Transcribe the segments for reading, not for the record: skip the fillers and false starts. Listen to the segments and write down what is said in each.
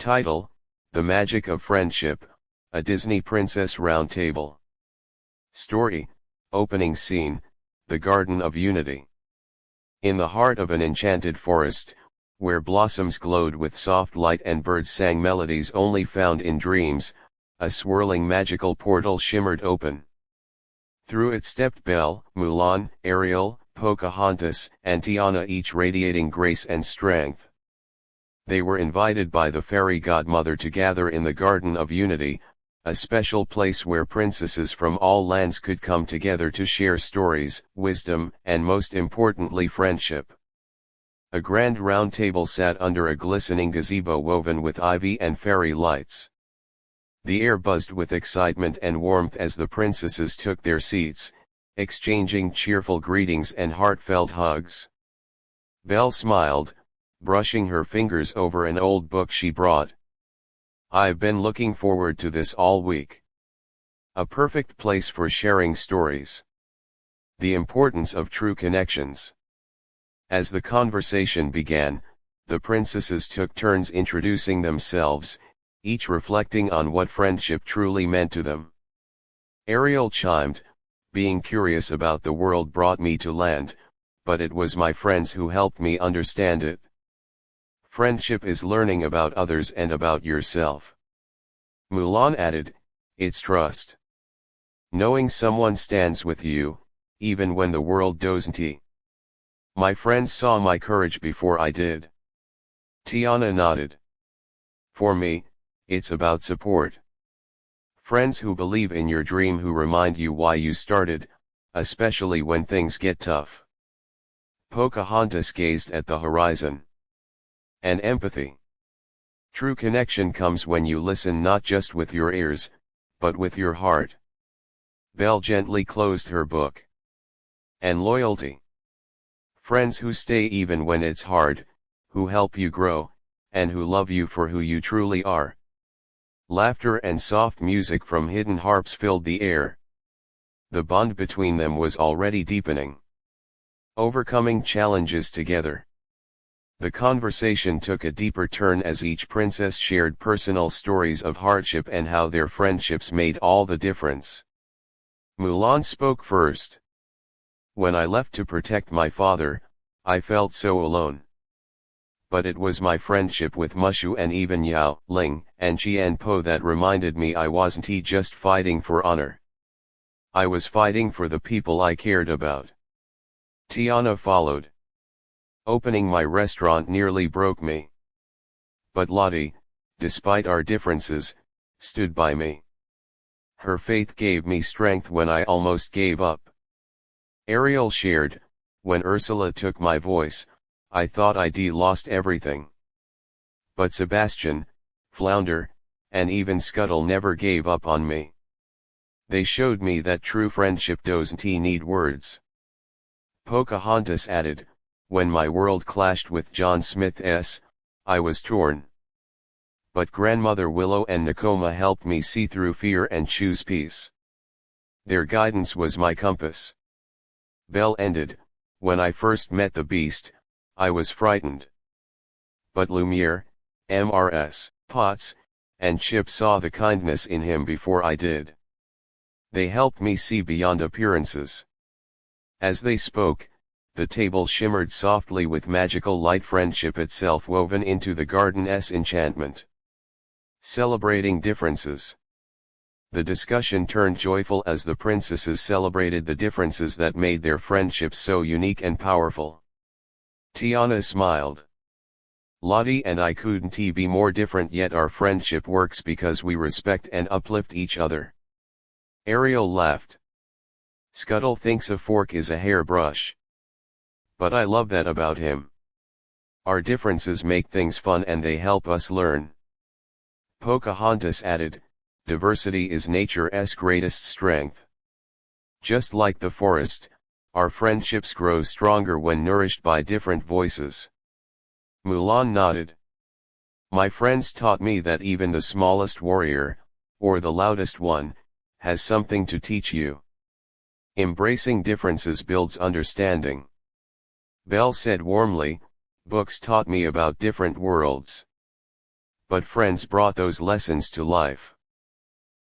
Title: The Magic of Friendship, a Disney Princess Roundtable. Story: Opening scene, the Garden of Unity. In the heart of an enchanted forest, where blossoms glowed with soft light and birds sang melodies only found in dreams, a swirling magical portal shimmered open. Through it stepped Belle, Mulan, Ariel, Pocahontas, and Tiana, each radiating grace and strength. They were invited by the fairy godmother to gather in the Garden of Unity, a special place where princesses from all lands could come together to share stories, wisdom, and most importantly friendship. A grand round table sat under a glistening gazebo woven with ivy and fairy lights. The air buzzed with excitement and warmth as the princesses took their seats, exchanging cheerful greetings and heartfelt hugs. Belle smiled, brushing her fingers over an old book she brought. "I've been looking forward to this all week. A perfect place for sharing stories. The importance of true connections." As the conversation began, the princesses took turns introducing themselves, each reflecting on what friendship truly meant to them. Ariel chimed, "Being curious about the world brought me to land, but it was my friends who helped me understand it. Friendship is learning about others and about yourself." Mulan added, "It's trust. Knowing someone stands with you, even when the world doesn't. My friends saw my courage before I did." Tiana nodded. "For me, it's about support. Friends who believe in your dream, who remind you why you started, especially when things get tough." Pocahontas gazed at the horizon. "And empathy. True connection comes when you listen not just with your ears, but with your heart." Belle gently closed her book. "And loyalty. Friends who stay even when it's hard, who help you grow, and who love you for who you truly are." Laughter and soft music from hidden harps filled the air. The bond between them was already deepening. Overcoming challenges together. The conversation took a deeper turn as each princess shared personal stories of hardship and how their friendships made all the difference. Mulan spoke first. "When I left to protect my father, I felt so alone. But it was my friendship with Mushu and even Yao, Ling, and Qian Po that reminded me I wasn't just fighting for honor. I was fighting for the people I cared about." Tiana followed. "Opening my restaurant nearly broke me. But Lottie, despite our differences, stood by me. Her faith gave me strength when I almost gave up." Ariel shared, "When Ursula took my voice, I thought I'd lost everything. But Sebastian, Flounder, and even Scuttle never gave up on me. They showed me that true friendship doesn't need words." Pocahontas added, "When my world clashed with John Smith's, I was torn. But Grandmother Willow and Nakoma helped me see through fear and choose peace. Their guidance was my compass." Belle ended, "When I first met the beast, I was frightened. But Lumiere, Mrs. Potts, and Chip saw the kindness in him before I did. They helped me see beyond appearances." As they spoke, the table shimmered softly with magical light, friendship itself woven into the garden's enchantment. Celebrating differences. The discussion turned joyful as the princesses celebrated the differences that made their friendship so unique and powerful. Tiana smiled. "Lottie and I couldn't be more different, yet our friendship works because we respect and uplift each other." Ariel laughed. "Scuttle thinks a fork is a hairbrush. But I love that about him. Our differences make things fun and they help us learn." Pocahontas added, "Diversity is nature's greatest strength. Just like the forest, our friendships grow stronger when nourished by different voices." Mulan nodded. "My friends taught me that even the smallest warrior, or the loudest one, has something to teach you. Embracing differences builds understanding." Belle said warmly, "Books taught me about different worlds. but friends brought those lessons to life.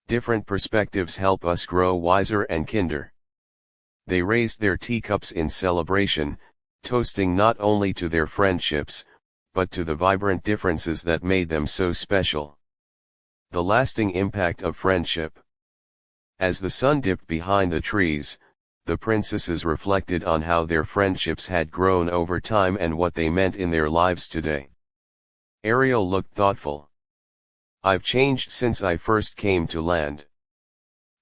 Different perspectives help us grow wiser and kinder. They raised their teacups in celebration, toasting not only to their friendships, but to the vibrant differences that made them so special. The lasting impact of friendship. As the sun dipped behind the trees, the princesses reflected on how their friendships had grown over time and what they meant in their lives today. Ariel looked thoughtful. I've changed since I first came to land.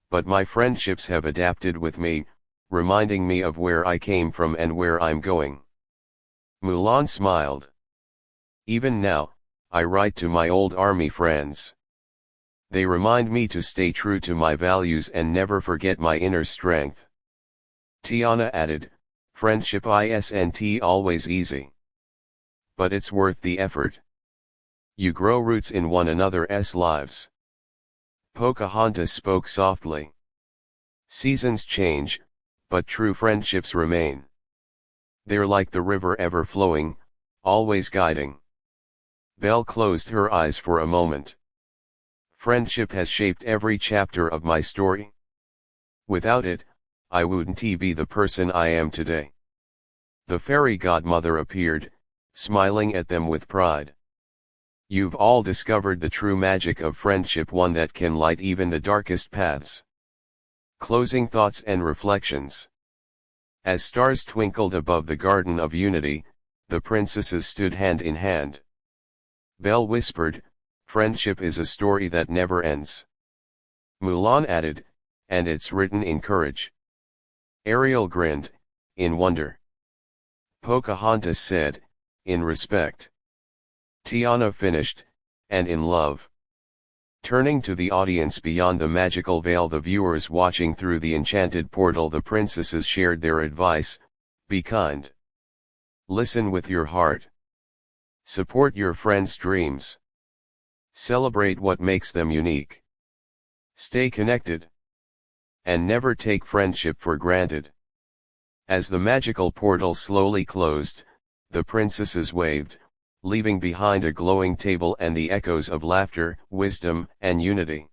But my friendships have adapted with me, reminding me of where I came from and where I'm going. Mulan smiled. Even now, I write to my old army friends. They remind me to stay true to my values and never forget my inner strength. Tiana added, friendship isn't always easy. But it's worth the effort. You grow roots in one another's lives. Pocahontas spoke softly. Seasons change, but true friendships remain. They're like the river ever flowing, always guiding. Belle closed her eyes for a moment. Friendship has shaped every chapter of my story. Without it, I wouldn't be the person I am today. The fairy godmother appeared, smiling at them with pride. You've all discovered the true magic of friendship, one that can light even the darkest paths. Closing thoughts and reflections. As stars twinkled above the Garden of Unity, the princesses stood hand in hand. Belle whispered, friendship is a story that never ends. Mulan added, and it's written in courage. Ariel grinned, in wonder. Pocahontas said, in respect. Tiana finished, and in love. Turning to the audience beyond the magical veil, the viewers watching through the enchanted portal, the princesses shared their advice: be kind. Listen with your heart. Support your friends' dreams. Celebrate what makes them unique. Stay connected. And never take friendship for granted. As the magical portal slowly closed, the princesses waved, leaving behind a glowing table and the echoes of laughter, wisdom, and unity.